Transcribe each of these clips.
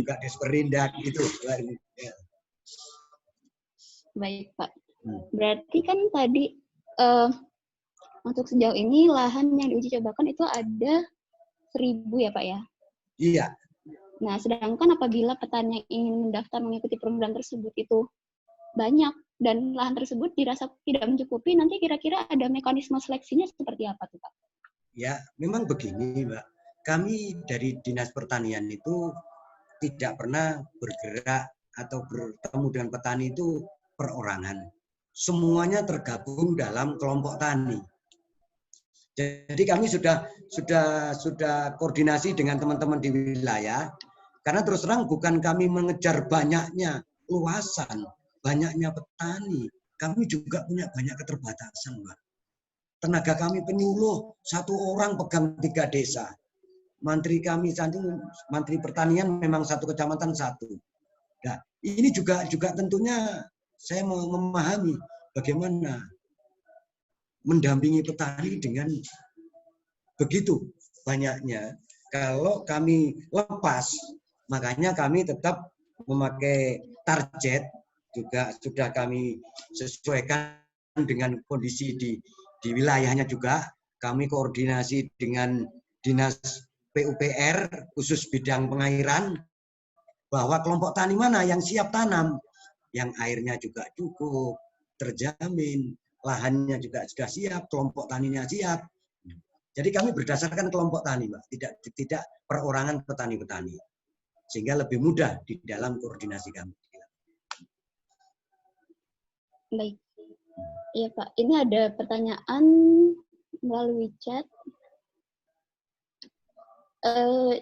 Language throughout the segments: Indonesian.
juga Desperindak itu. Ya. Baik, Pak. Berarti kan tadi untuk sejauh ini lahan yang diuji cobakan itu ada 1.000 ya, Pak ya? Iya. Nah, sedangkan apabila petani yang ingin mendaftar mengikuti program tersebut itu banyak dan lahan tersebut dirasa tidak mencukupi, nanti kira-kira ada mekanisme seleksinya seperti apa tuh, Pak? Ya, memang begini, Mbak. Kami dari Dinas Pertanian itu tidak pernah bergerak atau bertemu dengan petani itu perorangan. Semuanya tergabung dalam kelompok tani. Jadi kami sudah koordinasi dengan teman-teman di wilayah, karena terus terang bukan kami mengejar banyaknya luasan, banyaknya petani. Kami juga punya banyak keterbatasan, Mbak. Tenaga kami penyuluh, 1 orang pegang 3 desa. Mantri kami Mantri Pertanian memang 1 kecamatan 1. Nah, ini juga tentunya saya mau memahami bagaimana mendampingi petani dengan begitu banyaknya. Kalau kami lepas, makanya kami tetap memakai target, juga sudah kami sesuaikan dengan kondisi di wilayahnya juga. Kami koordinasi dengan Dinas PUPR khusus bidang pengairan, bahwa kelompok tani mana yang siap tanam, yang airnya juga cukup, terjamin, lahannya juga sudah siap, kelompok taninya siap. Jadi kami berdasarkan kelompok tani, Mbak, tidak perorangan petani-petani, sehingga lebih mudah di dalam koordinasi kami. Baik, iya Pak. Ini ada pertanyaan melalui chat.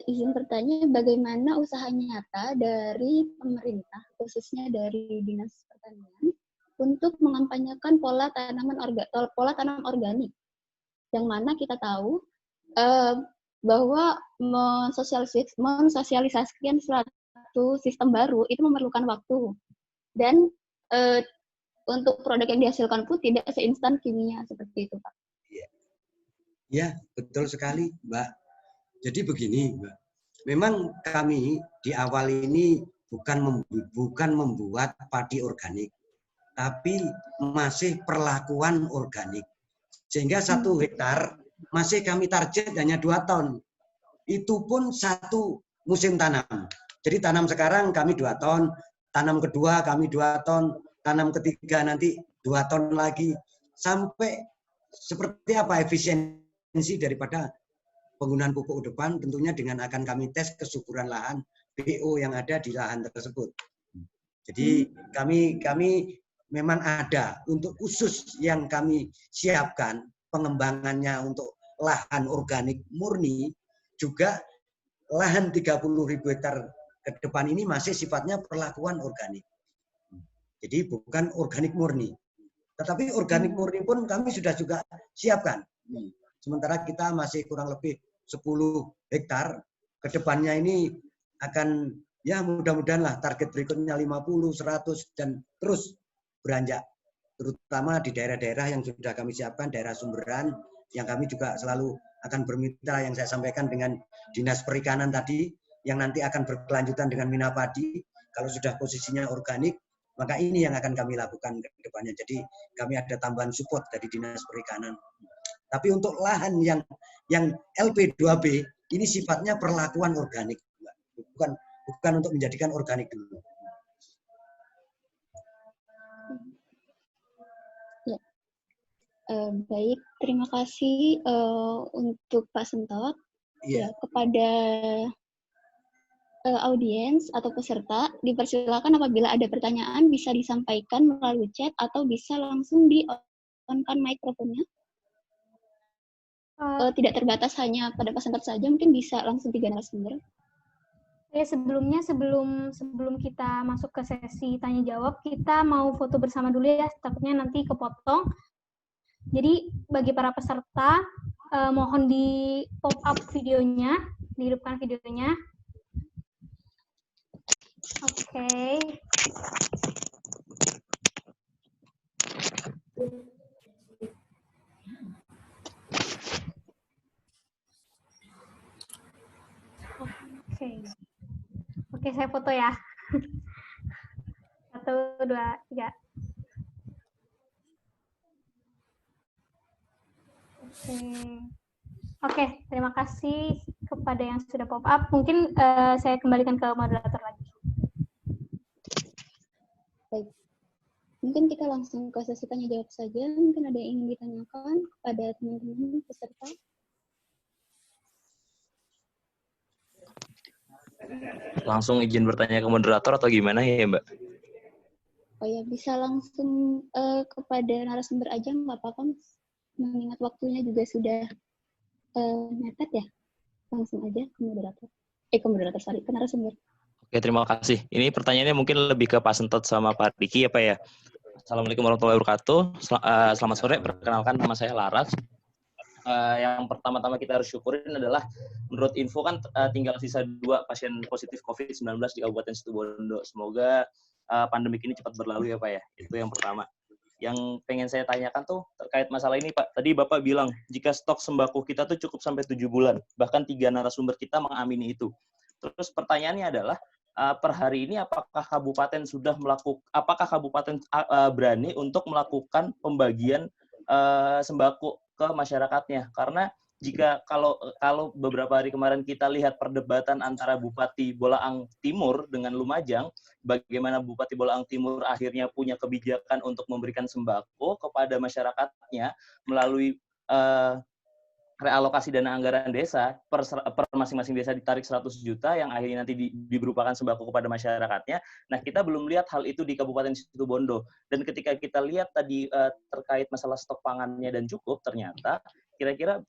Izin bertanya, bagaimana usaha nyata dari pemerintah, khususnya dari Dinas Pertanian, untuk mengampanyekan pola tanam organik, yang mana kita tahu bahwa mensosialisasikan suatu sistem baru itu memerlukan waktu, dan untuk produk yang dihasilkan pun tidak seinstan kimia seperti itu, Pak. Ya, betul sekali, Mbak. Jadi begini, Mbak. Memang kami di awal ini bukan membuat padi organik, tapi masih perlakuan organik. Sehingga 1 hektar masih kami target hanya 2 ton. Itu pun 1 musim tanam. Jadi tanam sekarang kami 2 ton, tanam kedua kami 2 ton, tanam ketiga nanti 2 ton lagi. Sampai seperti apa efisiensi daripada penggunaan pupuk depan, tentunya dengan akan kami tes kesuburan lahan BO yang ada di lahan tersebut. Jadi kami memang ada untuk khusus yang kami siapkan pengembangannya untuk lahan organik murni, juga lahan 30.000 hektar ke depan ini masih sifatnya perlakuan organik. Jadi bukan organik murni. Tetapi organik murni pun kami sudah juga siapkan. Sementara kita masih kurang lebih 10 hektar, ke depannya ini akan, ya mudah-mudahan lah target berikutnya 50, 100, dan terus beranjak. Terutama di daerah-daerah yang sudah kami siapkan, daerah sumberan, yang kami juga selalu akan bermitra yang saya sampaikan dengan Dinas Perikanan tadi, yang nanti akan berkelanjutan dengan Minapadi. Kalau sudah posisinya organik, maka ini yang akan kami lakukan ke depannya. Jadi kami ada tambahan support dari Dinas Perikanan. Tapi untuk lahan yang LP2B ini sifatnya perlakuan organik, bukan untuk menjadikan organik dulu. Ya. Baik, terima kasih untuk Pak Sentot. Ya, kepada audiens atau peserta, dipersilakan apabila ada pertanyaan bisa disampaikan melalui chat atau bisa langsung di-on-kan mikrofonnya. Tidak terbatas hanya pada peserta saja, mungkin bisa langsung 3 narasumber. Sebelumnya, sebelum kita masuk ke sesi tanya jawab, kita mau foto bersama dulu ya, takutnya nanti kepotong. Jadi bagi para peserta, mohon di pop up videonya, dihidupkan videonya. Oke. Oke, saya foto ya. 1, 2, 3. Oke, terima kasih kepada yang sudah pop up. Mungkin saya kembalikan ke moderator lagi. Baik. Mungkin kita langsung ke sesi tanya jawab saja. Mungkin ada yang ingin ditanyakan kepada teman-teman peserta. Langsung izin bertanya ke moderator atau gimana ya, Mbak? Oh ya, bisa langsung kepada narasumber aja, nggak apa-apa, Mas. Mengingat waktunya juga sudah mepet ya. Langsung aja ke moderator. Ke narasumber. Oke, terima kasih. Ini pertanyaannya mungkin lebih ke Pak Sentot sama Pak Diki ya, Pak ya. Assalamualaikum warahmatullahi wabarakatuh. Selamat sore, perkenalkan nama saya Laras. Yang pertama-tama kita harus syukurin adalah menurut info kan tinggal sisa 2 pasien positif COVID-19 di Kabupaten Situbondo. Semoga pandemik ini cepat berlalu ya Pak ya. Itu yang pertama. Yang pengen saya tanyakan tuh terkait masalah ini Pak. Tadi Bapak bilang jika stok sembako kita tuh cukup sampai 7 bulan. Bahkan 3 narasumber kita mengamini itu. Terus pertanyaannya adalah per hari ini apakah kabupaten berani untuk melakukan pembagian sembako ke masyarakatnya? Karena jika kalau beberapa hari kemarin kita lihat perdebatan antara Bupati Bolaang Timur dengan Lumajang, bagaimana Bupati Bolaang Timur akhirnya punya kebijakan untuk memberikan sembako kepada masyarakatnya melalui realokasi dana anggaran desa, per masing-masing desa ditarik 100 juta yang akhirnya nanti diberupakan sembako kepada masyarakatnya. Nah, kita belum lihat hal itu di Kabupaten Situbondo. Dan ketika kita lihat tadi terkait masalah stok pangannya dan cukup, ternyata kira-kira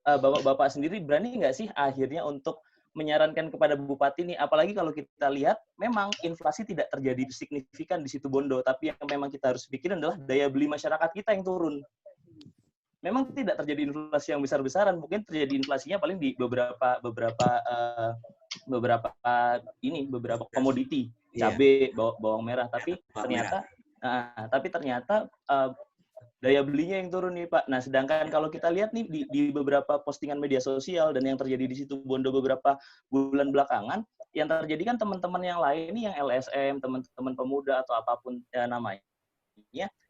Bapak sendiri berani nggak sih akhirnya untuk menyarankan kepada Bupati ini, apalagi kalau kita lihat memang inflasi tidak terjadi signifikan di Situbondo, tapi yang memang kita harus pikirin adalah daya beli masyarakat kita yang turun. Memang tidak terjadi inflasi yang besar-besaran, mungkin terjadi inflasinya paling di beberapa komoditi, cabai, bawang merah, tapi ternyata daya belinya yang turun nih Pak. Nah, sedangkan kalau kita lihat nih di beberapa postingan media sosial dan yang terjadi di Situbondo beberapa bulan belakangan, yang terjadi kan teman-teman yang lain nih yang LSM, teman-teman pemuda atau apapun namanya,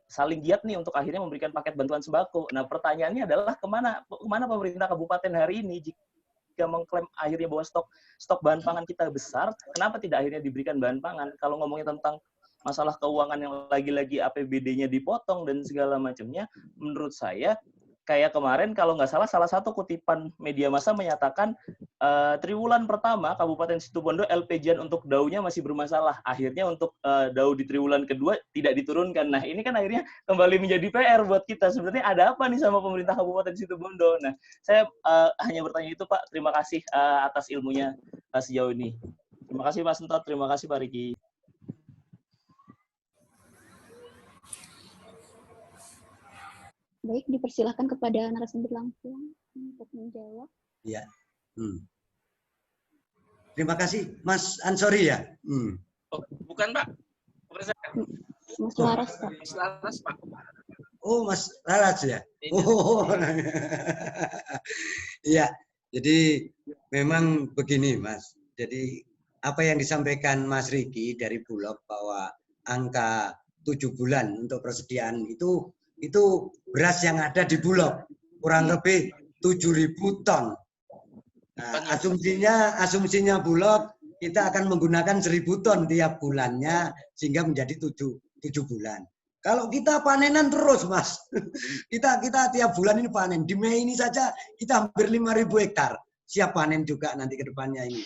saling giat nih untuk akhirnya memberikan paket bantuan sembako. Nah, pertanyaannya adalah kemana pemerintah kabupaten hari ini jika mengklaim akhirnya bahwa stok bahan pangan kita besar, kenapa tidak akhirnya diberikan bahan pangan? Kalau ngomongin tentang masalah keuangan yang lagi-lagi APBD-nya dipotong dan segala macamnya, menurut saya kayak kemarin kalau nggak salah satu kutipan media massa menyatakan triwulan pertama Kabupaten Situbondo LPJN untuk DAU-nya masih bermasalah. Akhirnya untuk DAU di triwulan kedua tidak diturunkan. Nah, ini kan akhirnya kembali menjadi PR buat kita. Sebenarnya ada apa nih sama pemerintah Kabupaten Situbondo? Nah, saya hanya bertanya itu Pak. Terima kasih atas ilmunya sejauh ini. Terima kasih Pak Sentot, terima kasih Pak Riki. Baik, dipersilahkan kepada narasumber langsung untuk menjawab. Ya. Terima kasih, Mas Ansori ya. Oh, bukan Pak. Mas Laras, Pak. Mas Laras, Pak. Oh, Mas Laras ya. Oh. Iya. Jadi memang begini, Mas. Jadi apa yang disampaikan Mas Riki dari Bulog bahwa angka 7 bulan untuk persediaan itu beras yang ada di Bulog kurang lebih 7.000 ton. Nah, asumsinya Bulog kita akan menggunakan 1.000 ton tiap bulannya sehingga menjadi 7 bulan. Kalau kita panenan terus, Mas. kita tiap bulan ini panen. Di Mei ini saja kita hampir 5.000 hektar. Siap panen juga nanti ke depannya ini.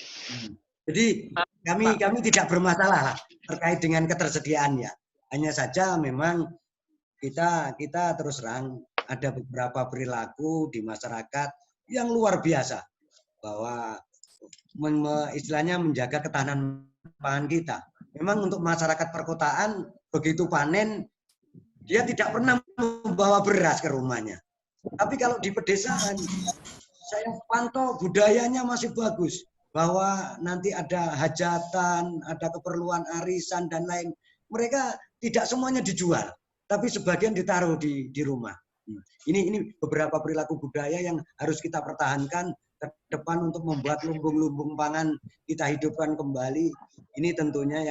Jadi kami tidak bermasalah terkait dengan ketersediaannya. Hanya saja memang kita terus terang ada beberapa perilaku di masyarakat yang luar biasa bahwa istilahnya menjaga ketahanan pangan kita. Memang untuk masyarakat perkotaan begitu panen dia tidak pernah membawa beras ke rumahnya. Tapi kalau di pedesaan saya pantau budayanya masih bagus bahwa nanti ada hajatan, ada keperluan arisan dan lain. Mereka tidak semuanya dijual. Tapi sebagian ditaruh di rumah. Ini beberapa perilaku budaya yang harus kita pertahankan ke depan untuk membuat lumbung-lumbung pangan kita hidupkan kembali, ini tentunya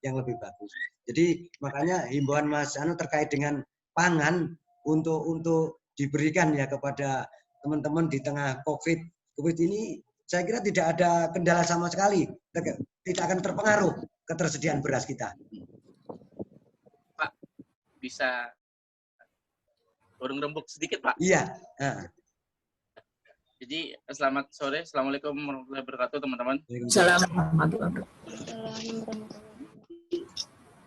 yang lebih bagus. Jadi makanya himbauan Mas Anu terkait dengan pangan untuk diberikan ya kepada teman-teman di tengah COVID ini, saya kira tidak ada kendala sama sekali, tidak akan terpengaruh ketersediaan beras kita. Pak, bisa urung rembuk sedikit, Pak? Iya. Jadi, selamat sore. Assalamualaikum warahmatullahi wabarakatuh, teman-teman. Assalamualaikum.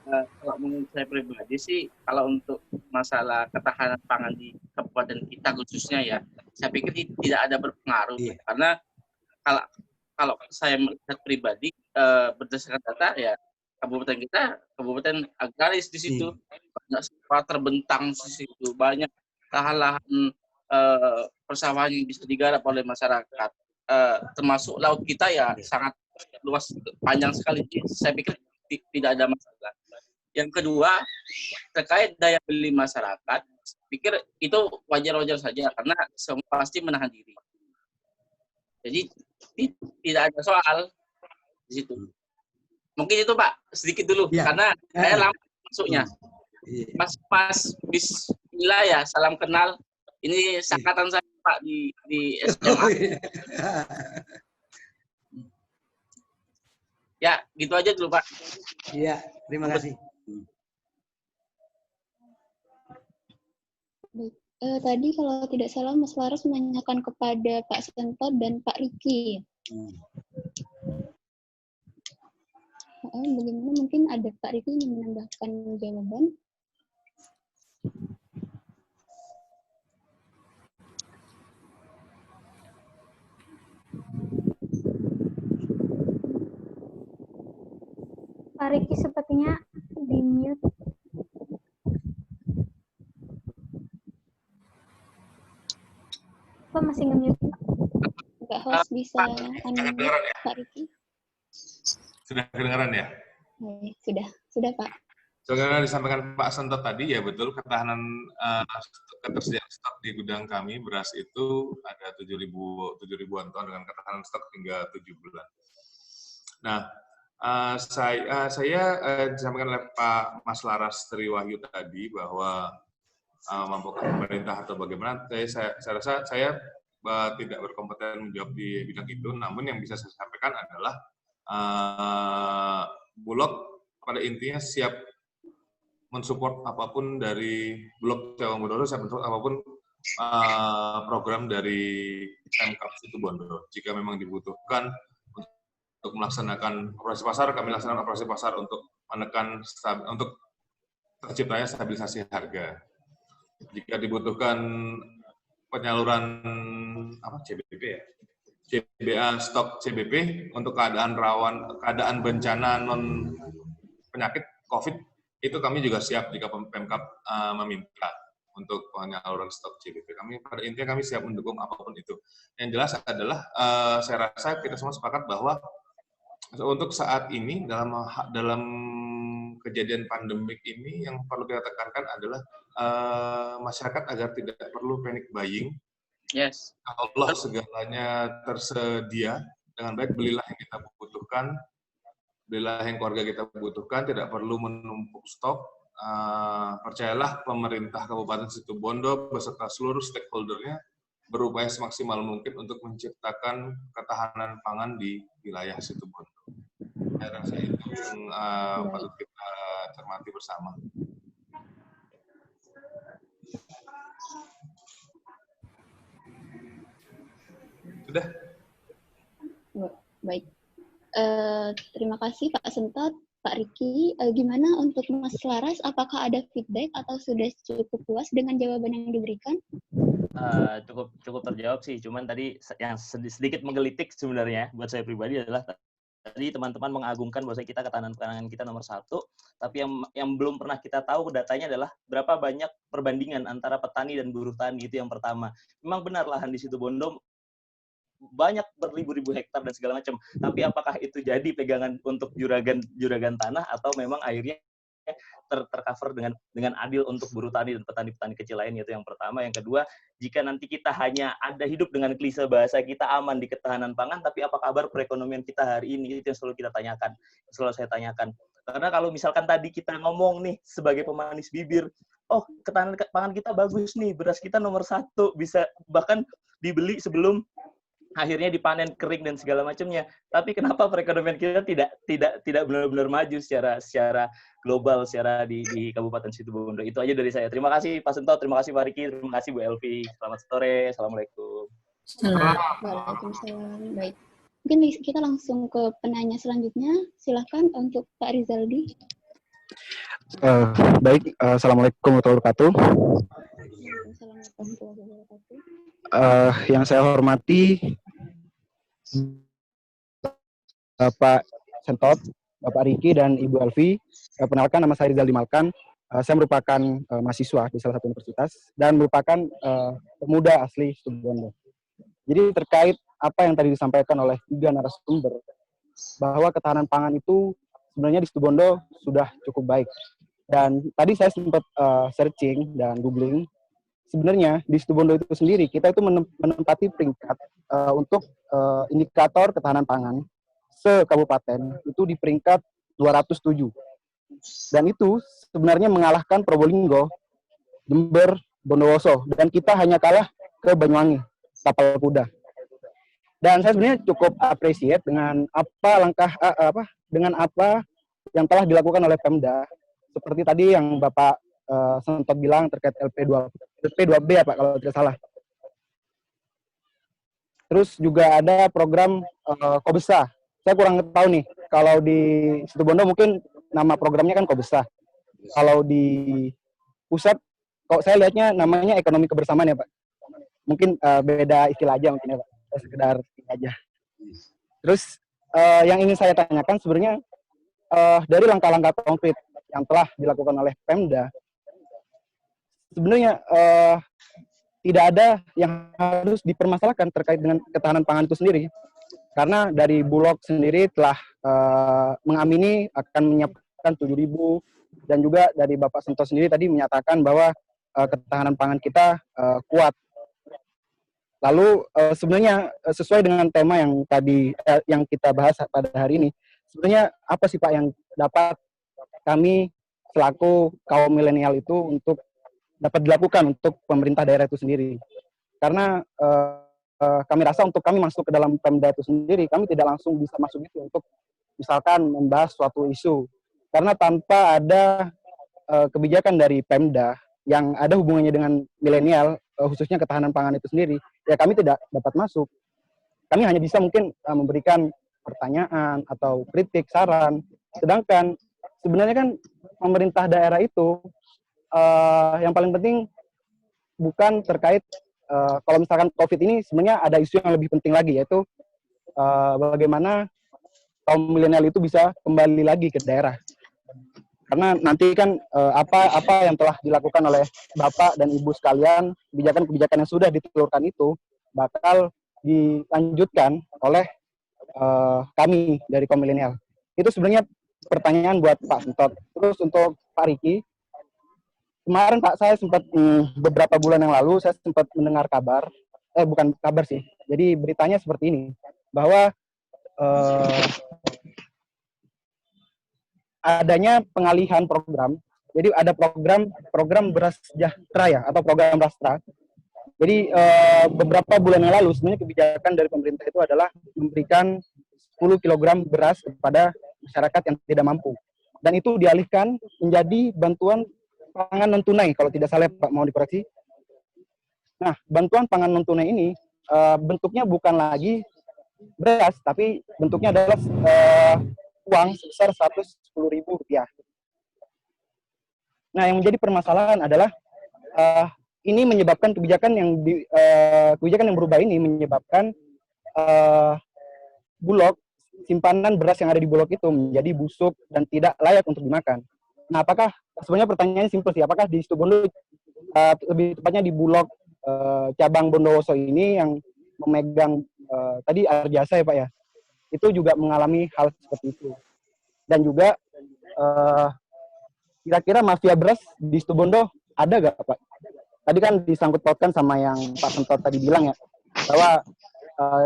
Kalau menurut saya pribadi sih, kalau untuk masalah ketahanan pangan di kabupaten kita khususnya ya, saya pikir tidak ada berpengaruh. Iya. Karena kalau saya melihat pribadi, berdasarkan data ya, kabupaten kita kabupaten agraris di situ, banyak sawah terbentang di situ, banyak lahan-lahan persawahan yang bisa digarap oleh masyarakat, termasuk laut kita ya sangat luas, panjang sekali. Jadi saya pikir tidak ada masalah. Yang kedua, terkait daya beli masyarakat, saya pikir itu wajar-wajar saja karena semua pasti menahan diri. Jadi tidak ada soal di situ. Mungkin itu Pak, sedikit dulu ya. Karena saya lama masuknya. Mas bismillah ya, salam kenal. Ini angkatan saya Pak di SMA. Ya, gitu aja dulu Pak. Iya, terima kasih. Baik. Tadi kalau tidak salah Mas Laras menanyakan kepada Pak Sentot dan Pak Riki. Bagaimana mungkin ada Pak Riki yang menambahkan jawaban? Pak Riki sepertinya di-mute. Pak masih nge-mute. Pak host bisa unmute ya? Pak Riki? Sudah kedengaran ya? Sudah Pak. Saudara disampaikan Pak Sentot tadi, ya betul, ketahanan ketersediaan stok di gudang kami beras itu ada 7.000-an ton dengan ketahanan stok hingga 7 bulan. Nah, saya disampaikan oleh Pak Mas Laras Triwahyu tadi bahwa mampukah pemerintah atau bagaimana, saya rasa saya tidak berkompeten menjawab di bidang itu, namun yang bisa saya sampaikan adalah Bulog pada intinya siap mensupport apapun dari Bulog Cawang Bondo, siap mensupport apapun program dari Pemkab Situbondo. Jika memang dibutuhkan untuk melaksanakan operasi pasar, kami laksanakan operasi pasar untuk menekan untuk terciptanya stabilisasi harga. Jika dibutuhkan penyaluran CBP ya, CBA stok CBP untuk keadaan bencana non penyakit COVID, itu kami juga siap jika Pemkab meminta untuk penyaluran stok CBP. Pada intinya kami siap mendukung apapun itu. Yang jelas adalah saya rasa kita semua sepakat bahwa untuk saat ini dalam kejadian pandemik ini yang perlu kita tekankan adalah masyarakat agar tidak perlu panic buying. Yes. Allah segalanya tersedia dengan baik, belilah yang kita butuhkan, belilah yang keluarga kita butuhkan, tidak perlu menumpuk stok. Percayalah pemerintah Kabupaten Situbondo beserta seluruh stakeholder-nya berupaya semaksimal mungkin untuk menciptakan ketahanan pangan di wilayah Situbondo. Saya rasa itu yang patut kita cermati bersama. Sudah. Baik. Terima kasih Pak Sentot, Pak Riki. Gimana untuk Mas Laras? Apakah ada feedback atau sudah cukup puas dengan jawaban yang diberikan? Cukup terjawab sih. Cuman tadi yang sedikit menggelitik sebenarnya buat saya pribadi adalah tadi teman-teman mengagungkan bahwa kita ketahanan pangan kita nomor 1, tapi yang belum pernah kita tahu datanya adalah berapa banyak perbandingan antara petani dan buruh tani. Itu yang pertama. Memang benar lahan di Situbondo banyak beribu-ribu hektar dan segala macam. Tapi apakah itu jadi pegangan untuk juragan tanah atau memang akhirnya tercover dengan adil untuk buruh tani dan petani-petani kecil lain, itu yang pertama. Yang kedua, jika nanti kita hanya ada hidup dengan klise bahasa kita aman di ketahanan pangan, tapi apa kabar perekonomian kita hari ini? Itu yang selalu kita tanyakan, selalu saya tanyakan. Karena kalau misalkan tadi kita ngomong nih sebagai pemanis bibir, oh ketahanan pangan kita bagus nih, beras kita nomor 1, bisa bahkan dibeli sebelum akhirnya dipanen kering dan segala macamnya. Tapi kenapa perekonomian kita tidak benar-benar maju secara global, secara di Kabupaten Situbondo? Itu aja dari saya. Terima kasih Pak Sento, terima kasih Pak Riki, terima kasih Bu Elvi. Selamat sore, assalamualaikum. Waalaikumsalam. Baik. Mungkin kita langsung ke penanya selanjutnya. Silahkan untuk Pak Rizaldi. Baik, assalamualaikum warahmatullahi wabarakatuh. Waalaikumsalam warahmatullahi wabarakatuh. Yang saya hormati Bapak Sentot, Bapak Riki, dan Ibu Elvi. Perkenalkan, nama saya Rizaldi Malkan. Saya merupakan mahasiswa di salah satu universitas dan merupakan pemuda asli Situbondo. Jadi terkait apa yang tadi disampaikan oleh 3 narasumber, bahwa ketahanan pangan itu sebenarnya di Situbondo sudah cukup baik. Dan tadi saya sempat searching dan googling, sebenarnya di Situbondo itu sendiri, kita itu menempati peringkat untuk indikator ketahanan pangan se-kabupaten, itu di peringkat 207. Dan itu sebenarnya mengalahkan Probolinggo, Jember, Bondowoso, dan kita hanya kalah ke Banyuwangi, Tapal Kuda. Dan saya sebenarnya cukup appreciate dengan dengan apa yang telah dilakukan oleh Pemda, seperti tadi yang Bapak Sentot bilang terkait LP2B ya Pak, kalau tidak salah. Terus juga ada program Kobesa. Saya kurang tahu nih, kalau di Situbondo mungkin nama programnya kan Kobesa. Kalau di pusat, kok saya lihatnya namanya ekonomi kebersamaan ya Pak. Mungkin beda istilah aja mungkin ya Pak. Sekedar ini aja. Terus yang ingin saya tanyakan sebenarnya dari langkah-langkah konkret yang telah dilakukan oleh Pemda, sebenarnya tidak ada yang harus dipermasalahkan terkait dengan ketahanan pangan itu sendiri. Karena dari Bulog sendiri telah mengamini akan menyiapkan 7.000, dan juga dari Bapak Sento sendiri tadi menyatakan bahwa ketahanan pangan kita kuat. Lalu sebenarnya sesuai dengan tema yang tadi yang kita bahas pada hari ini, sebenarnya apa sih Pak yang dapat kami selaku kaum milenial itu untuk dapat dilakukan untuk pemerintah daerah itu sendiri? Karena kami rasa untuk kami masuk ke dalam Pemda itu sendiri, kami tidak langsung bisa masuk itu untuk misalkan membahas suatu isu. Karena tanpa ada kebijakan dari Pemda yang ada hubungannya dengan milenial, khususnya ketahanan pangan itu sendiri, ya kami tidak dapat masuk. Kami hanya bisa mungkin memberikan pertanyaan atau kritik, saran. Sedangkan sebenarnya kan pemerintah daerah itu yang paling penting bukan terkait kalau misalkan COVID ini, sebenarnya ada isu yang lebih penting lagi, yaitu bagaimana kaum milenial itu bisa kembali lagi ke daerah. Karena nanti kan apa yang telah dilakukan oleh Bapak dan Ibu sekalian, kebijakan-kebijakan yang sudah ditelurkan itu bakal dilanjutkan oleh kami dari kaum milenial. Itu sebenarnya pertanyaan buat Pak Sentot. Terus untuk Pak Riki, kemarin Pak saya sempat beberapa bulan yang lalu saya sempat mendengar kabar, bukan kabar sih, jadi beritanya seperti ini, bahwa adanya pengalihan program. Jadi ada program beras sejahtera ya, atau program Rastra. Jadi beberapa bulan yang lalu sebenarnya kebijakan dari pemerintah itu adalah memberikan 10 kg beras kepada masyarakat yang tidak mampu. Dan itu dialihkan menjadi bantuan pangan non tunai, kalau tidak salah Pak, mau dikoreksi. Nah, bantuan pangan non tunai ini bentuknya bukan lagi beras, tapi bentuknya adalah uang sebesar Rp110.000. Nah, yang menjadi permasalahan adalah ini menyebabkan kebijakan yang berubah ini menyebabkan Bulog, simpanan beras yang ada di Bulog itu menjadi busuk dan tidak layak untuk dimakan. Nah, apakah sebenarnya pertanyaannya simpel sih, apakah di Situbondo, lebih tepatnya di Bulog cabang Bondowoso ini yang memegang tadi Arjasa ya Pak ya, itu juga mengalami hal seperti itu. Dan juga kira-kira mafia beras di Situbondo ada gak Pak? Tadi kan disangkut pautkan sama yang Pak Sentot tadi bilang ya, bahwa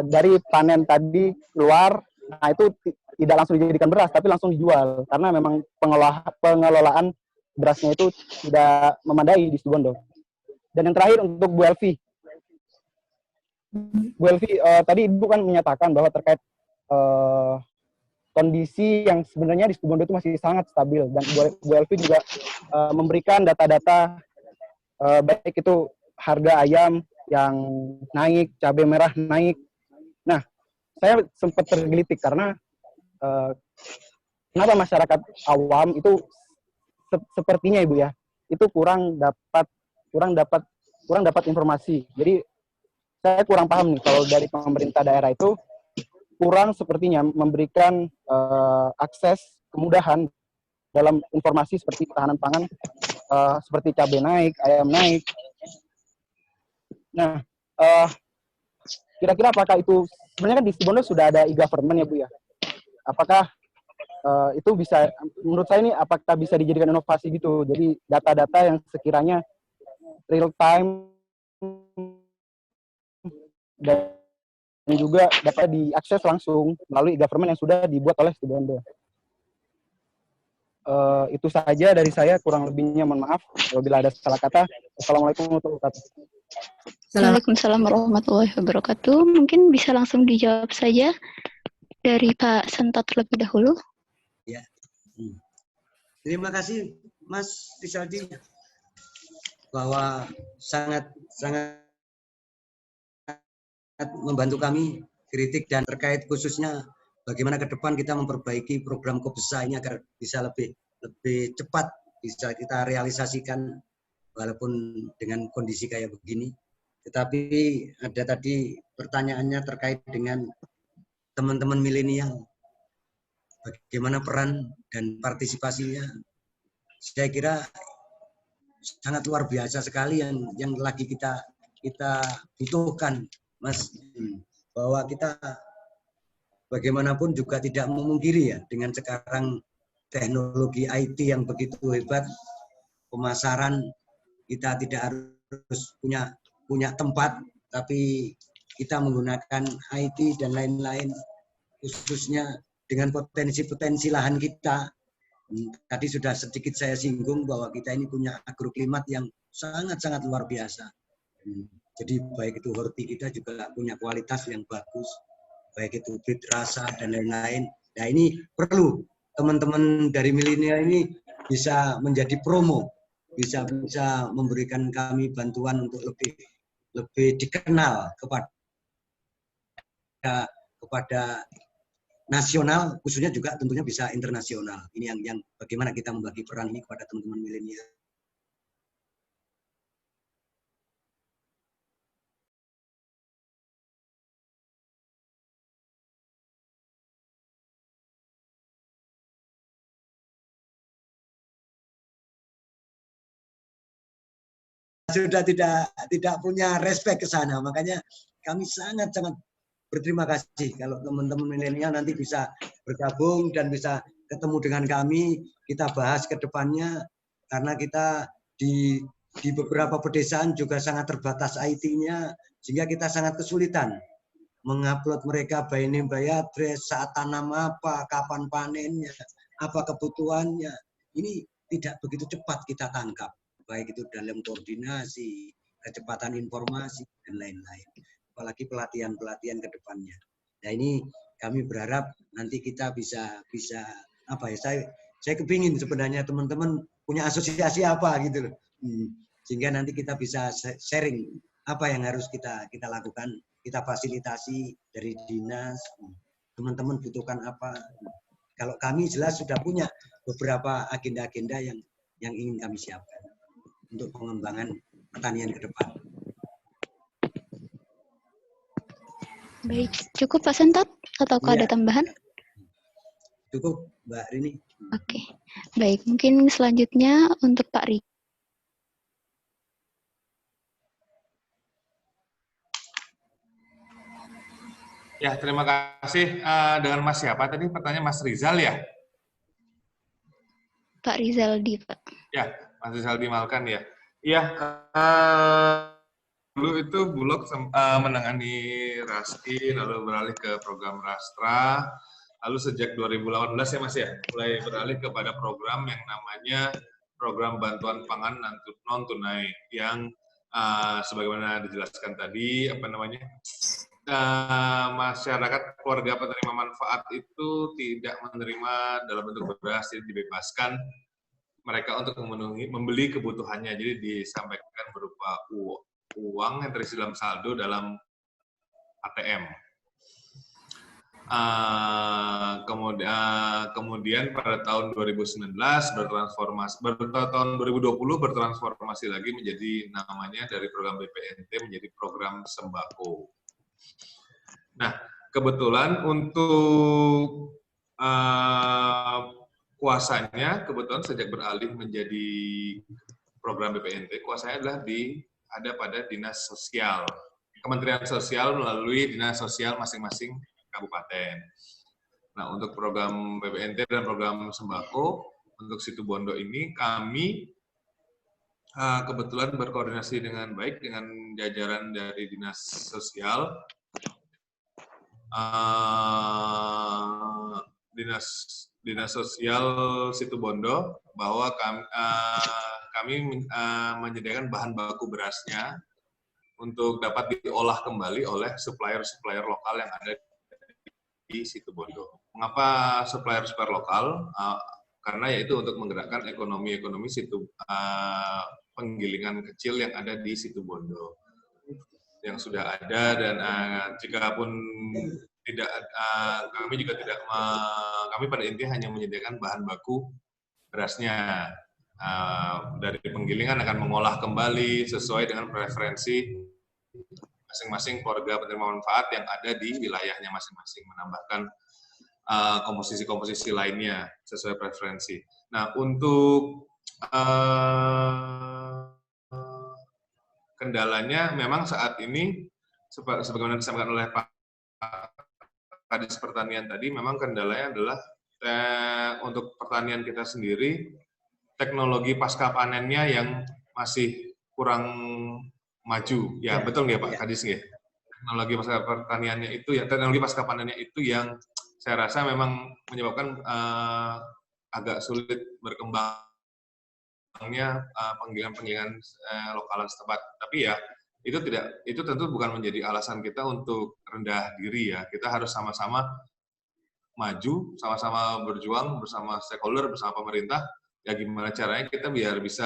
dari panen tadi keluar, nah itu tidak langsung dijadikan beras, tapi langsung dijual. Karena memang pengelolaan berasnya itu tidak memadai di Situbondo. Dan yang terakhir untuk Bu Elvi. Bu Elvi, tadi Ibu kan menyatakan bahwa terkait kondisi yang sebenarnya di Situbondo itu masih sangat stabil. Dan Bu Elvi juga memberikan data-data baik itu harga ayam yang naik, cabai merah naik. Nah, saya sempat tergelitik karena kenapa masyarakat awam itu sepertinya Ibu ya, itu kurang dapat informasi. Jadi saya kurang paham nih kalau dari pemerintah daerah itu kurang sepertinya memberikan akses kemudahan dalam informasi seperti ketahanan pangan, seperti cabai naik, ayam naik. Nah, kira-kira apakah itu sebenarnya kan di Situbondo sudah ada e-government ya Bu ya? Apakah itu bisa, menurut saya ini apakah bisa dijadikan inovasi gitu? Jadi data-data yang sekiranya real time dan juga dapat diakses langsung melalui e-government yang sudah dibuat oleh Situbondo. Itu saja dari saya, kurang lebihnya mohon maaf apabila ada salah kata. Assalamualaikum warahmatullahi wabarakatuh. Waalaikumsalam warahmatullahi wabarakatuh. Mungkin bisa langsung dijawab saja dari Pak Sentot terlebih dahulu. Ya. Terima kasih Mas Rizaldi bahwa sangat membantu kami kritik dan terkait khususnya bagaimana ke depan kita memperbaiki program Kopbesa ini agar bisa lebih cepat bisa kita realisasikan walaupun dengan kondisi kayak begini. Tetapi ada tadi pertanyaannya terkait dengan teman-teman milenial. Bagaimana peran dan partisipasinya? Saya kira sangat luar biasa sekali yang lagi kita butuhkan, Mas, bahwa kita bagaimanapun juga tidak memungkiri ya dengan sekarang teknologi IT yang begitu hebat, pemasaran kita tidak harus punya tempat, tapi kita menggunakan IT dan lain-lain, khususnya dengan potensi lahan kita. Tadi sudah sedikit saya singgung bahwa kita ini punya agroklimat yang sangat-sangat luar biasa. Jadi baik itu horti kita juga punya kualitas yang bagus, baik itu bibit rasa dan lain-lain. Nah ini perlu teman-teman dari milenial ini bisa menjadi promo, bisa memberikan kami bantuan untuk lebih dikenal kepada nasional, khususnya juga tentunya bisa internasional. Ini yang bagaimana kita membagi peran ini kepada teman-teman milenial. Sudah tidak punya respect ke sana, makanya kami sangat-sangat berterima kasih kalau teman-teman milenial nanti bisa bergabung dan bisa ketemu dengan kami, kita bahas ke depannya, karena kita di beberapa pedesaan juga sangat terbatas IT-nya, sehingga kita sangat kesulitan mengupload mereka by name by address, saat tanam apa, kapan panennya, apa kebutuhannya. Ini tidak begitu cepat kita tangkap, baik itu dalam koordinasi, kecepatan informasi, dan lain-lain. Apalagi pelatihan-pelatihan ke depannya. Nah ini kami berharap nanti kita bisa apa ya, saya kepingin sebenarnya teman-teman punya asosiasi apa gitu loh. Sehingga nanti kita bisa sharing apa yang harus kita lakukan, kita fasilitasi dari dinas, teman-teman butuhkan apa. Kalau kami jelas sudah punya beberapa agenda-agenda yang ingin kami siapkan untuk pengembangan pertanian ke depan. Baik, cukup Pak Sentot ataukah ada tambahan? Cukup Mbak Rini. Oke, baik. Mungkin selanjutnya untuk Pak Riki. Ya, terima kasih. Dengan Mas siapa tadi? Pertanyaan Mas Rizal ya? Pak Rizaldi, Pak. Ya, Mas Rizaldi Malkan ya. Iya, dulu itu Bulog menangani Rasti, lalu beralih ke program Rastra, lalu sejak 2018 ya Mas ya, mulai beralih kepada program yang namanya program bantuan pangan non tunai yang sebagaimana dijelaskan tadi, apa namanya, masyarakat keluarga penerima manfaat itu tidak menerima dalam bentuk beras, jadi dibebaskan mereka untuk membeli kebutuhannya, jadi disampaikan berupa uang yang terisi dalam saldo dalam ATM. Kemudian pada tahun 2019 tahun 2020 bertransformasi lagi menjadi namanya dari program BPNT menjadi program sembako. Nah, kebetulan untuk kuasanya kebetulan sejak beralih menjadi program BPNT, kuasanya adalah ada pada Dinas Sosial. Kementerian Sosial melalui Dinas Sosial masing-masing kabupaten. Nah, untuk program BPNT dan program sembako, untuk Situbondo ini kami kebetulan berkoordinasi dengan baik dengan jajaran dari Dinas Sosial, Dinas Sosial Situbondo, bahwa kami menyediakan bahan baku berasnya untuk dapat diolah kembali oleh supplier-supplier lokal yang ada di Situbondo. Mengapa supplier-supplier lokal? Karena yaitu untuk menggerakkan ekonomi penggilingan kecil yang ada di Situbondo yang sudah ada, dan jika pun tidak, kami juga tidak, kami pada intinya hanya menyediakan bahan baku berasnya. Dari penggilingan akan mengolah kembali sesuai dengan preferensi masing-masing keluarga penerima manfaat yang ada di wilayahnya masing-masing, menambahkan komposisi-komposisi lainnya sesuai preferensi. Nah, untuk kendalanya memang saat ini, sebagaimana disampaikan oleh Pak Kadis Pertanian tadi, memang kendalanya adalah untuk pertanian kita sendiri, teknologi pasca panennya yang masih kurang maju. Ya, betul nggak Pak Kadis nggak? Teknologi pasca pertaniannya itu, ya teknologi pasca panennya itu yang saya rasa memang menyebabkan agak sulit berkembangnya penggilingan lokalan setempat. Tapi ya itu tentu bukan menjadi alasan kita untuk rendah diri ya. Kita harus sama-sama maju, sama-sama berjuang bersama stakeholder, bersama pemerintah. Ya gimana caranya kita biar bisa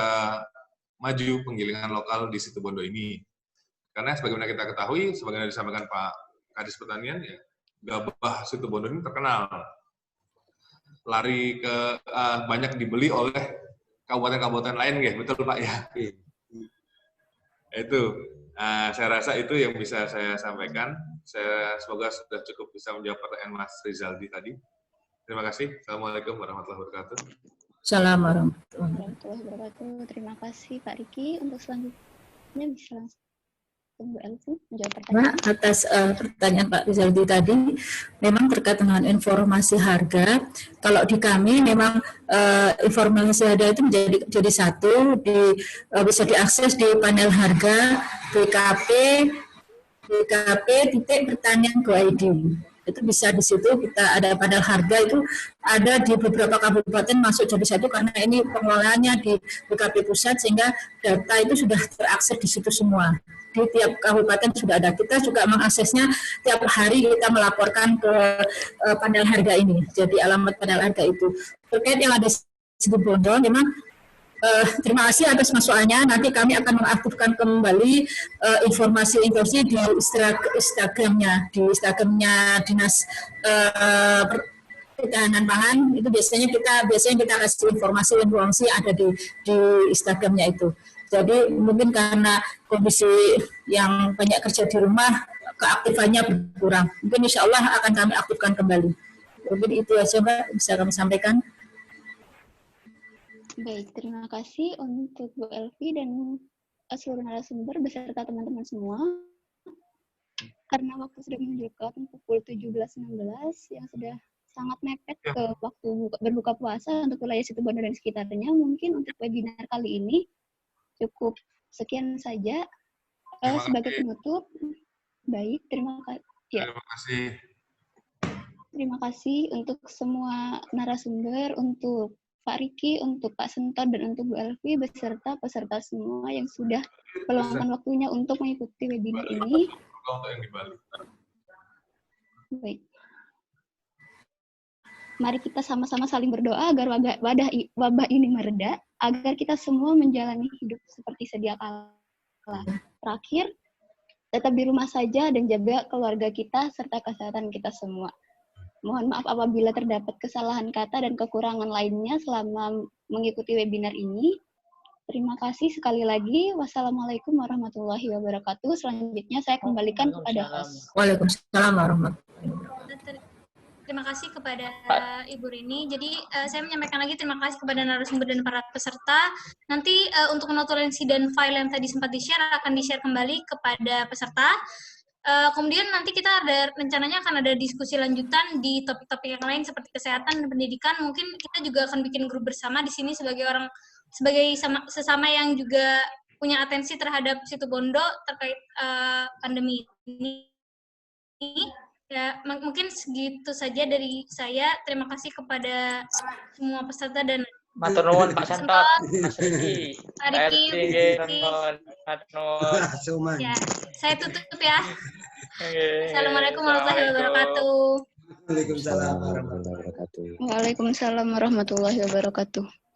maju penggilingan lokal di Situbondo ini. Karena sebagaimana kita ketahui, sebagaimana disampaikan Pak Kadis Pertanian, ya gabah Situbondo ini terkenal. Lari ke banyak dibeli oleh kabupaten-kabupaten lain, ya betul Pak ya. Itu, saya rasa itu yang bisa saya sampaikan. Semoga sudah cukup bisa menjawab pertanyaan Mas Rizaldi tadi. Terima kasih. Assalamualaikum warahmatullahi wabarakatuh. Assalamualaikum warahmatullahi wabarakatuh. Terima kasih Pak Riki. Untuk selanjutnya bisa langsung Bu Elvi menjawab pertanyaan. Atas pertanyaan Pak Rizaldi tadi, memang terkait dengan informasi harga. Kalau di kami memang informasi harga itu jadi satu, bisa diakses di panel harga bkp.pertanian.go.id. Itu bisa di situ kita ada panel harga, itu ada di beberapa kabupaten masuk jadi satu karena ini pengelolaannya di BKP pusat, sehingga data itu sudah terakses di situ semua. Di tiap kabupaten sudah ada. Kita juga mengaksesnya tiap hari, kita melaporkan ke panel harga ini. Jadi alamat panel harga itu. Terkait yang ada di Situbondo, memang terima kasih atas masukannya. Nanti kami akan mengaktifkan kembali informasi di Instagramnya, Dinas Ketahanan Pangan. Itu biasanya kita kasih informasi ada di Instagramnya itu. Jadi mungkin karena kondisi yang banyak kerja di rumah, keaktifannya berkurang. Mungkin insya Allah akan kami aktifkan kembali. Mungkin itu aja Mbak bisa kami sampaikan. Baik, terima kasih untuk Bu Elvi dan seluruh narasumber beserta teman-teman semua. Karena waktu sudah menunjukkan pukul 17.16 yang sudah sangat mepet ke waktu berbuka puasa untuk wilayah Situbondo dan sekitarnya. Mungkin untuk webinar kali ini cukup sekian saja. Sebagai penutup, baik, terima kasih. Ya. Terima kasih. Terima kasih untuk semua narasumber, untuk Pak Riki, untuk Pak Senton, dan untuk Bu Elvi, beserta peserta semua yang sudah meluangkan waktunya untuk mengikuti webinar ini. Untuk yang di Bali. Baik. Mari kita sama-sama saling berdoa agar wabah ini mereda, agar kita semua menjalani hidup seperti sedia kala. Terakhir, tetap di rumah saja dan jaga keluarga kita serta kesehatan kita semua. Mohon maaf apabila terdapat kesalahan kata dan kekurangan lainnya selama mengikuti webinar ini. Terima kasih sekali lagi. Wassalamualaikum warahmatullahi wabarakatuh. Selanjutnya saya kembalikan kepada host. Waalaikumsalam warahmatullahi wabarakatuh. Terima kasih kepada Ibu Rini. Jadi saya menyampaikan lagi terima kasih kepada narasumber dan para peserta. Nanti untuk notulensi dan file yang tadi sempat di-share akan di-share kembali kepada peserta. Kemudian nanti kita ada rencananya akan ada diskusi lanjutan di topik-topik yang lain seperti kesehatan dan pendidikan. Mungkin kita juga akan bikin grup bersama di sini sebagai sesama yang juga punya atensi terhadap Situbondo terkait pandemi ini. Ya, mungkin segitu saja dari saya. Terima kasih kepada semua peserta dan matur nuwun Pak Sentot, Mas Riki, Pak Riki, ya, saya tutup ya. Assalamualaikum warahmatullahi wabarakatuh. Waalaikumsalam warahmatullahi wabarakatuh. Waalaikumsalam warahmatullahi wabarakatuh.